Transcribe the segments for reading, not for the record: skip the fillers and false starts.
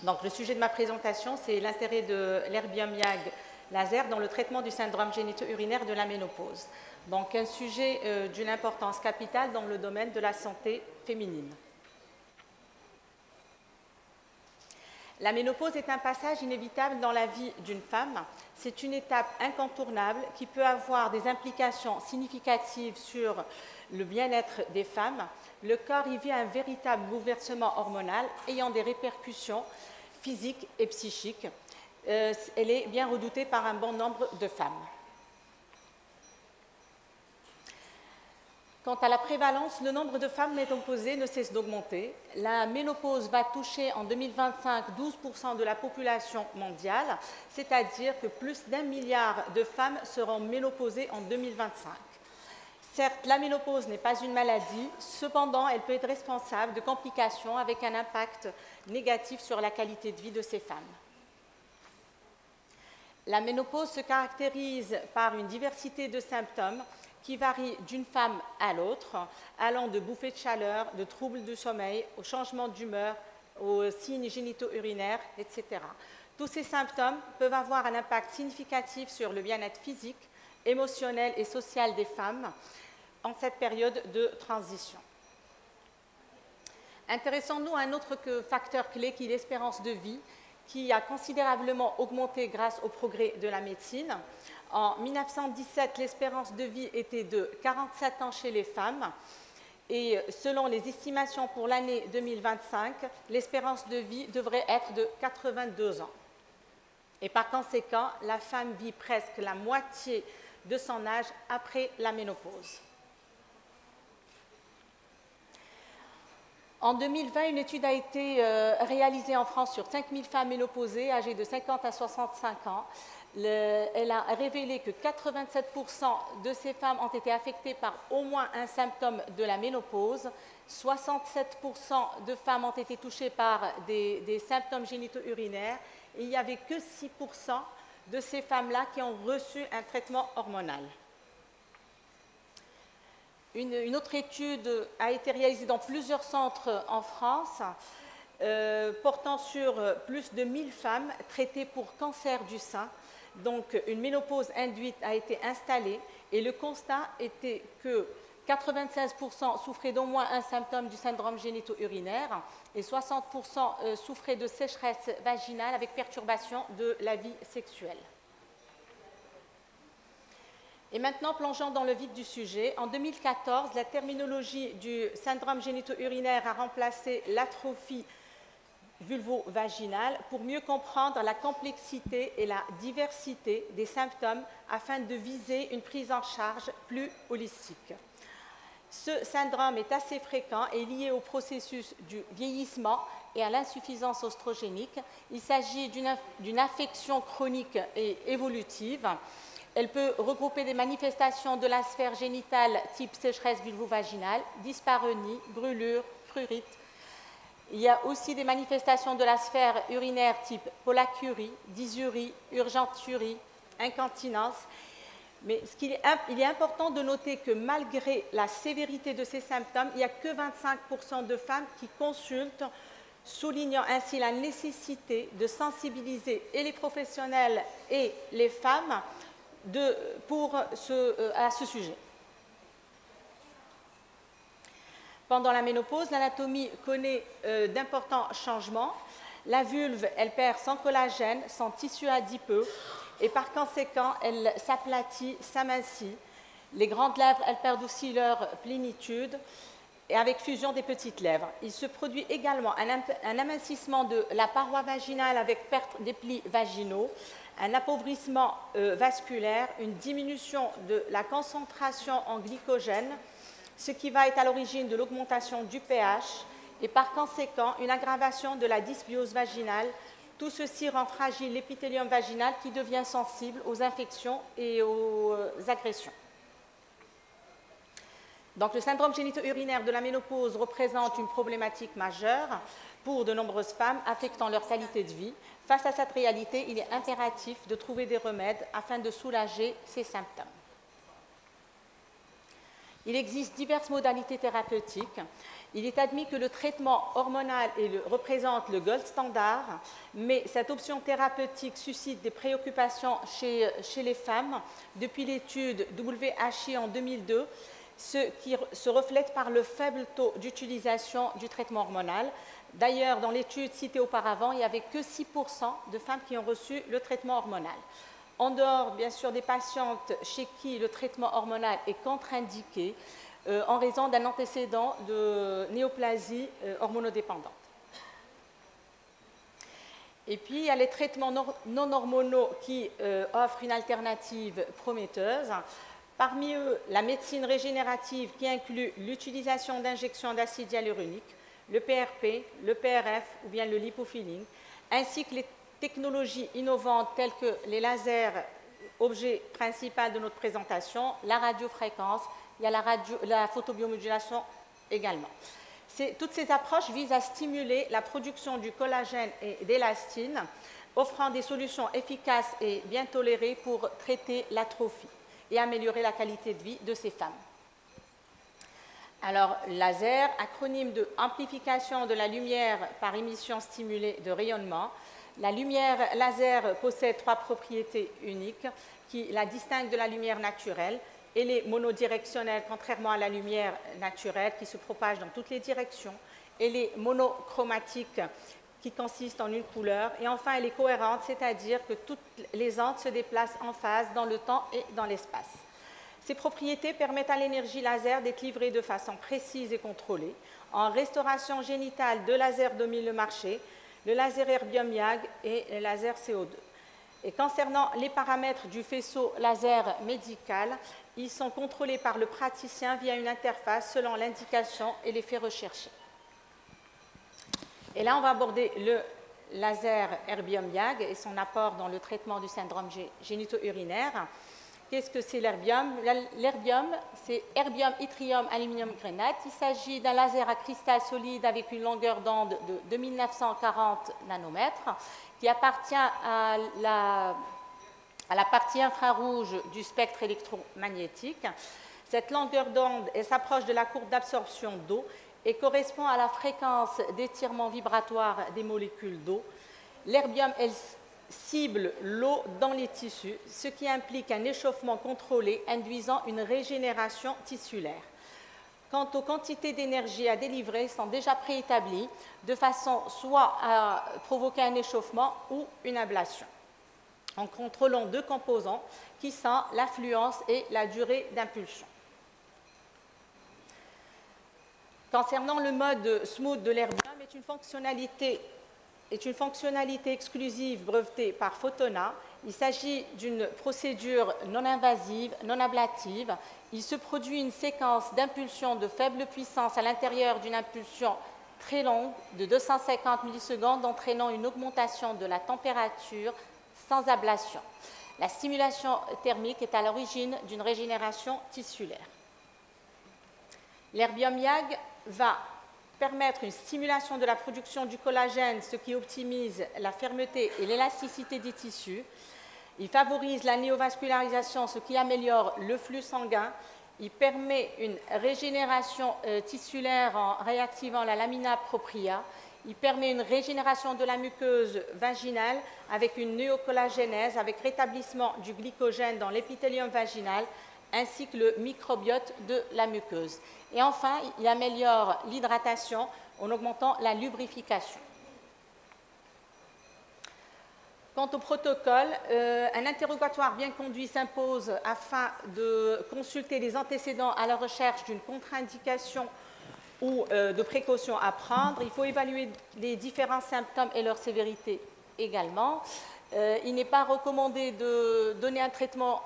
Donc, le sujet de ma présentation, c'est l'intérêt de l'erbium YAG laser dans le traitement du syndrome génito-urinaire de la ménopause. Donc, un sujet d'une importance capitale dans le domaine de la santé féminine. La ménopause est un passage inévitable dans la vie d'une femme. C'est une étape incontournable qui peut avoir des implications significatives sur le bien-être des femmes. Le corps y vit un véritable bouleversement hormonal ayant des répercussions physiques et psychiques. Elle est bien redoutée par un bon nombre de femmes. Quant à la prévalence, le nombre de femmes ménopausées ne cesse d'augmenter. La ménopause va toucher en 2025 12% de la population mondiale, c'est-à-dire que plus d'1 milliard de femmes seront ménopausées en 2025. Certes, la ménopause n'est pas une maladie, cependant, elle peut être responsable de complications avec un impact négatif sur la qualité de vie de ces femmes. La ménopause se caractérise par une diversité de symptômes qui varient d'une femme à l'autre, allant de bouffées de chaleur, de troubles du sommeil, au changement d'humeur, aux signes génito-urinaires, etc. Tous ces symptômes peuvent avoir un impact significatif sur le bien-être physique, émotionnel et social des femmes en cette période de transition. Intéressons-nous à un autre facteur clé qui est l'espérance de vie, qui a considérablement augmenté grâce au progrès de la médecine. En 1917, l'espérance de vie était de 47 ans chez les femmes et selon les estimations pour l'année 2025, l'espérance de vie devrait être de 82 ans. Et par conséquent, la femme vit presque la moitié de son âge après la ménopause. En 2020, une étude a été réalisée en France sur 5000 femmes ménopausées âgées de 50 à 65 ans. Elle a révélé que 87% de ces femmes ont été affectées par au moins un symptôme de la ménopause. 67% de femmes ont été touchées par des symptômes génito-urinaires. Et il n'y avait que 6% de ces femmes-là qui ont reçu un traitement hormonal. Une autre étude a été réalisée dans plusieurs centres en France, portant sur plus de 1000 femmes traitées pour cancer du sein. Donc, une ménopause induite a été installée et le constat était que 96% souffraient d'au moins un symptôme du syndrome génito-urinaire et 60% souffraient de sécheresse vaginale avec perturbation de la vie sexuelle. Et maintenant, plongeons dans le vif du sujet. En 2014, la terminologie du syndrome génito-urinaire a remplacé l'atrophie vulvo-vaginale pour mieux comprendre la complexité et la diversité des symptômes afin de viser une prise en charge plus holistique. Ce syndrome est assez fréquent et lié au processus du vieillissement et à l'insuffisance oestrogénique. Il s'agit d'une affection chronique et évolutive. Elle peut regrouper des manifestations de la sphère génitale type sécheresse vulvo-vaginale, dyspareunie, brûlure, prurite. Il y a aussi des manifestations de la sphère urinaire type pollakiurie, dysurie, urgenturie, incontinence. Mais il est important de noter que malgré la sévérité de ces symptômes, il n'y a que 25% de femmes qui consultent, soulignant ainsi la nécessité de sensibiliser et les professionnels et les femmes à ce sujet. Pendant la ménopause, l'anatomie connaît d'importants changements. La vulve, elle perd son collagène, son tissu adipeux, et par conséquent, elle s'aplatit, s'amincit. Les grandes lèvres, elles perdent aussi leur plénitude, et avec fusion des petites lèvres. Il se produit également un amincissement de la paroi vaginale avec perte des plis vaginaux, un appauvrissement vasculaire, une diminution de la concentration en glycogène, ce qui va être à l'origine de l'augmentation du pH et par conséquent une aggravation de la dysbiose vaginale. Tout ceci rend fragile l'épithélium vaginal qui devient sensible aux infections et aux agressions. Donc, le syndrome génito-urinaire de la ménopause représente une problématique majeure pour de nombreuses femmes affectant leur qualité de vie. Face à cette réalité, il est impératif de trouver des remèdes afin de soulager ces symptômes. Il existe diverses modalités thérapeutiques. Il est admis que le traitement hormonal représente le gold standard, mais cette option thérapeutique suscite des préoccupations chez les femmes depuis l'étude WHI en 2002, ce qui se reflète par le faible taux d'utilisation du traitement hormonal. D'ailleurs, dans l'étude citée auparavant, il n'y avait que 6% de femmes qui ont reçu le traitement hormonal. En dehors, bien sûr, des patientes chez qui le traitement hormonal est contre-indiqué en raison d'un antécédent de néoplasie hormonodépendante. Et puis, il y a les traitements non hormonaux qui offrent une alternative prometteuse. Parmi eux, la médecine régénérative qui inclut l'utilisation d'injections d'acide hyaluronique, le PRP, le PRF ou bien le lipofilling, ainsi que les technologies innovantes telles que les lasers, objet principal de notre présentation, la radiofréquence, il y a la photobiomodulation également. Toutes ces approches visent à stimuler la production du collagène et d'élastine, offrant des solutions efficaces et bien tolérées pour traiter l'atrophie et améliorer la qualité de vie de ces femmes. Alors, laser, acronyme de amplification de la lumière par émission stimulée de rayonnement. La lumière laser possède 3 propriétés uniques qui la distinguent de la lumière naturelle. Elle est monodirectionnelle, contrairement à la lumière naturelle qui se propage dans toutes les directions. Elle est monochromatique, qui consiste en une couleur. Et enfin, elle est cohérente, c'est-à-dire que toutes les ondes se déplacent en phase dans le temps et dans l'espace. Ces propriétés permettent à l'énergie laser d'être livrée de façon précise et contrôlée. En restauration génitale, 2 lasers dominent le marché, le laser erbium YAG et le laser CO2. Et concernant les paramètres du faisceau laser médical, ils sont contrôlés par le praticien via une interface selon l'indication et l'effet recherché. Et là, on va aborder le laser erbium YAG et son apport dans le traitement du syndrome génito-urinaire. Qu'est-ce que c'est l'erbium? L'erbium, c'est erbium, yttrium, aluminium, granate. Il s'agit d'un laser à cristal solide avec une longueur d'onde de 2940 nanomètres qui appartient à la partie infrarouge du spectre électromagnétique. Cette longueur d'onde s'approche de la courbe d'absorption d'eau et correspond à la fréquence d'étirement vibratoire des molécules d'eau. L'erbium, elle cible l'eau dans les tissus, ce qui implique un échauffement contrôlé induisant une régénération tissulaire. Quant aux quantités d'énergie à délivrer sont déjà préétablies de façon soit à provoquer un échauffement ou une ablation, en contrôlant 2 composants qui sont l'affluence et la durée d'impulsion. Concernant le mode smooth de l'erbium, est une fonctionnalité exclusive brevetée par Photona. Il s'agit d'une procédure non invasive, non ablative. Il se produit une séquence d'impulsions de faible puissance à l'intérieur d'une impulsion très longue de 250 millisecondes, entraînant une augmentation de la température sans ablation. La stimulation thermique est à l'origine d'une régénération tissulaire. L'erbium YAG va permettre une stimulation de la production du collagène, ce qui optimise la fermeté et l'élasticité des tissus. Il favorise la néovascularisation, ce qui améliore le flux sanguin. Il permet une régénération tissulaire en réactivant la lamina propria. Il permet une régénération de la muqueuse vaginale avec une néocollagénèse, avec rétablissement du glycogène dans l'épithélium vaginal, ainsi que le microbiote de la muqueuse. Et enfin, il améliore l'hydratation en augmentant la lubrification. Quant au protocole, un interrogatoire bien conduit s'impose afin de consulter les antécédents à la recherche d'une contre-indication ou de précautions à prendre. Il faut évaluer les différents symptômes et leur sévérité également. Il n'est pas recommandé de donner un traitement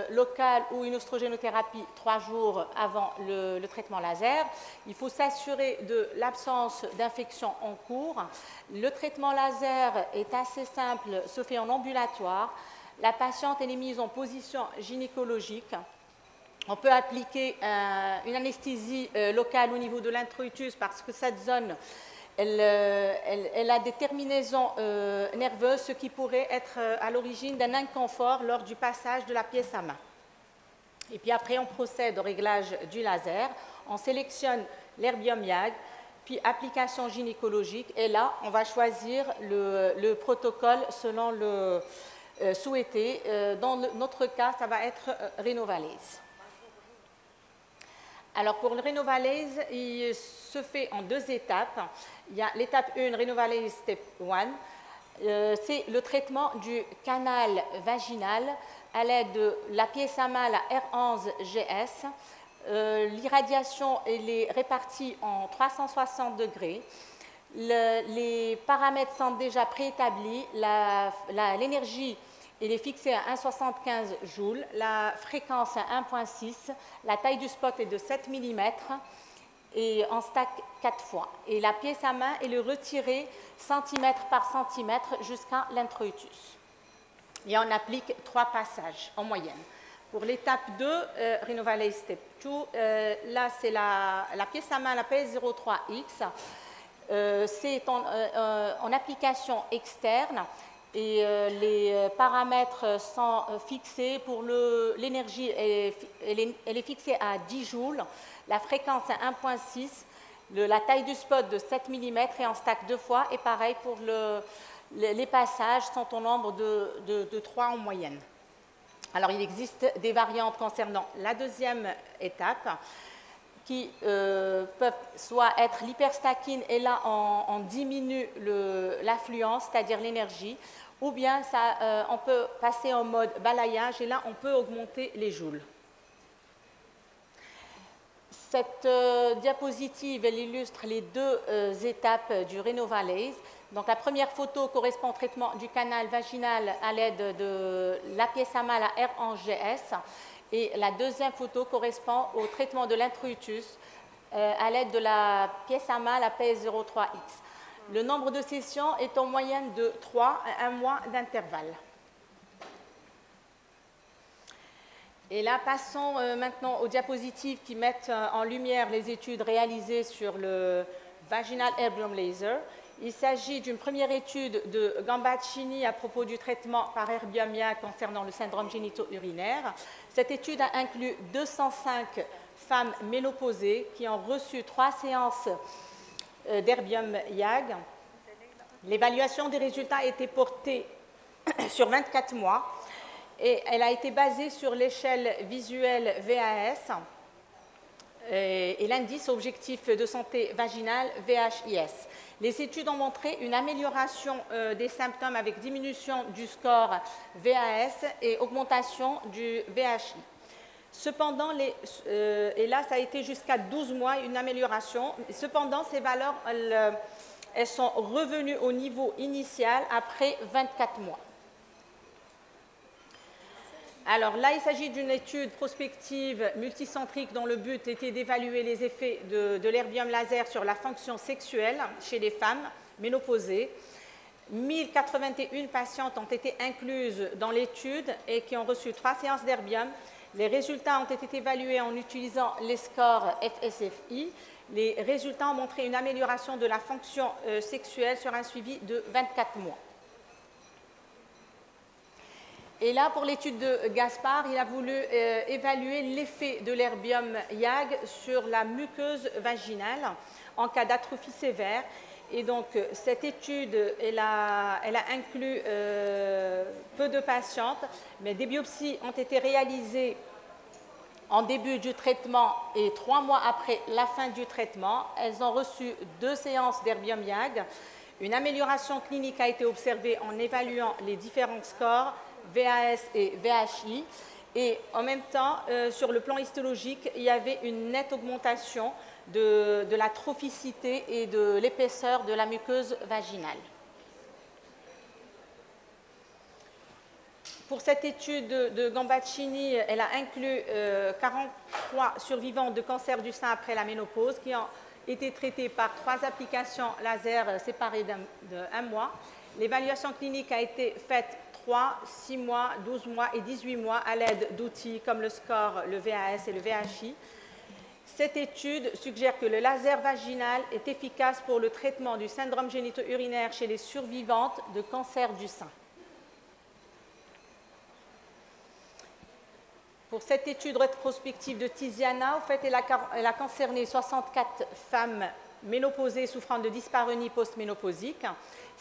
local ou une oestrogénothérapie 3 jours avant le traitement laser. Il faut s'assurer de l'absence d'infection en cours. Le traitement laser est assez simple, se fait en ambulatoire. La patiente est mise en position gynécologique. On peut appliquer une anesthésie locale au niveau de l'introïtus parce que cette zone elle a des terminaisons nerveuses, ce qui pourrait être à l'origine d'un inconfort lors du passage de la pièce à main. Et puis après, on procède au réglage du laser, on sélectionne l'herbium YAG, puis application gynécologique, et là, on va choisir le protocole selon le souhaité. Dans notre cas, ça va être Renovalase. Alors pour le Renovalase, il se fait en 2 étapes. Il y a l'étape 1, Renovalase Step 1. C'est le traitement du canal vaginal à l'aide de la pièce à main, la R11GS. L'irradiation est répartie en 360 degrés. Les paramètres sont déjà préétablis. L'énergie elle est fixée à 1,75 joules, la fréquence à 1,6, la taille du spot est de 7 mm et on stack 4 fois. Et la pièce à main est retirée centimètre par centimètre jusqu'à l'introitus. Et on applique 3 passages en moyenne. Pour l'étape 2, Renovalase Step 2, là c'est la pièce à main, la PS03X. C'est en application externe. Et les paramètres sont fixés. Pour l'énergie, elle est fixée à 10 joules, la fréquence à 1,6, la taille du spot de 7 mm et on stack 2 fois. Et pareil pour les passages sont au nombre de 3 en moyenne. Alors il existe des variantes concernant la deuxième étape qui peuvent soit être l'hyperstacking et là on diminue l'affluence, c'est-à-dire l'énergie, ou bien on peut passer en mode balayage et là on peut augmenter les joules. Cette diapositive elle illustre les 2 étapes du Renovalase. Donc la première photo correspond au traitement du canal vaginal à l'aide de la pièce à main, la R11GS, et la deuxième photo correspond au traitement de l'introitus à l'aide de la pièce à main, la PS03X. Le nombre de sessions est en moyenne de 3 à 1 mois d'intervalle. Et là, passons maintenant aux diapositives qui mettent en lumière les études réalisées sur le vaginal erbium laser. Il s'agit d'une première étude de Gambaccini à propos du traitement par erbium YAG concernant le syndrome génito-urinaire. Cette étude a inclus 205 femmes ménopausées qui ont reçu 3 séances d'erbium YAG. L'évaluation des résultats a été portée sur 24 mois et elle a été basée sur l'échelle visuelle VAS et l'indice objectif de santé vaginale VHIS. Les études ont montré une amélioration des symptômes avec diminution du score VAS et augmentation du VHI. Cependant, et là, ça a été jusqu'à 12 mois, une amélioration. Cependant, ces valeurs, elles sont revenues au niveau initial après 24 mois. Alors là, il s'agit d'une étude prospective multicentrique dont le but était d'évaluer les effets de l'erbium laser sur la fonction sexuelle chez les femmes ménopausées. 1081 patientes ont été incluses dans l'étude et qui ont reçu 3 séances d'erbium. Les résultats ont été évalués en utilisant les scores FSFI. Les résultats ont montré une amélioration de la fonction sexuelle sur un suivi de 24 mois. Et là, pour l'étude de Gaspard, il a voulu évaluer l'effet de l'erbium YAG sur la muqueuse vaginale en cas d'atrophie sévère. Et donc, cette étude, elle a inclus peu de patientes, mais des biopsies ont été réalisées en début du traitement et 3 mois après la fin du traitement. Elles ont reçu 2 séances d'erbium YAG. Une amélioration clinique a été observée en évaluant les différents scores VAS et VHI. Et en même temps, sur le plan histologique, il y avait une nette augmentation de la trophicité et de l'épaisseur de la muqueuse vaginale. Pour cette étude de Gambaccini, elle a inclus 43 survivants de cancer du sein après la ménopause qui ont été traités par 3 applications laser séparées d'1 mois. L'évaluation clinique a été faite 3, 6 mois, 12 mois et 18 mois à l'aide d'outils comme le score, le VAS et le VHI. Cette étude suggère que le laser vaginal est efficace pour le traitement du syndrome génito-urinaire chez les survivantes de cancer du sein. Pour cette étude rétrospective de Tiziana, en fait, elle a concerné 64 femmes ménopausées souffrant de dyspareunie post-ménopausique.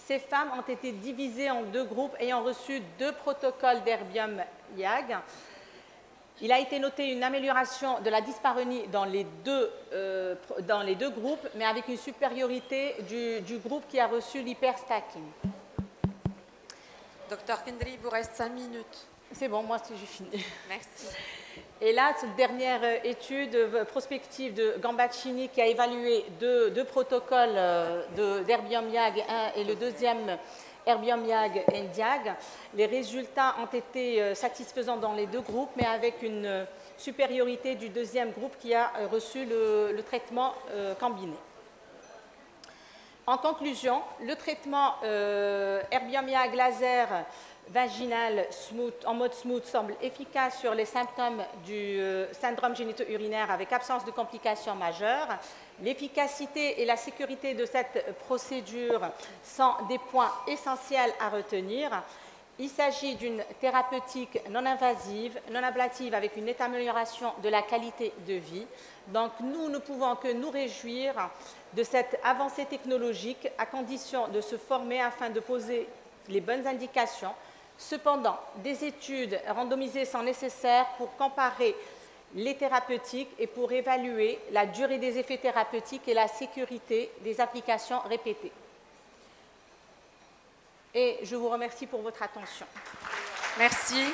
Ces femmes ont été divisées en 2 groupes ayant reçu 2 protocoles d'herbium-YAG. Il a été noté une amélioration de la dyspareunie dans les deux groupes, mais avec une supériorité du groupe qui a reçu l'hyperstacking. Docteur Kendry, il vous reste 5 minutes. C'est bon, moi j'ai fini. Merci. Et là, cette dernière étude prospective de Gambaccini qui a évalué deux protocoles d'herbium-YAG et le deuxième herbium-YAG et NDIAG, les résultats ont été satisfaisants dans les 2 groupes, mais avec une supériorité du deuxième groupe qui a reçu le traitement combiné. En conclusion, le traitement herbium-YAG laser vaginal en mode smooth semble efficace sur les symptômes du syndrome génito-urinaire avec absence de complications majeures. L'efficacité et la sécurité de cette procédure sont des points essentiels à retenir. Il s'agit d'une thérapeutique non invasive, non ablative, avec une nette amélioration de la qualité de vie. Donc nous ne pouvons que nous réjouir de cette avancée technologique à condition de se former afin de poser les bonnes indications. Cependant, des études randomisées sont nécessaires pour comparer les thérapeutiques et pour évaluer la durée des effets thérapeutiques et la sécurité des applications répétées. Et je vous remercie pour votre attention. Merci.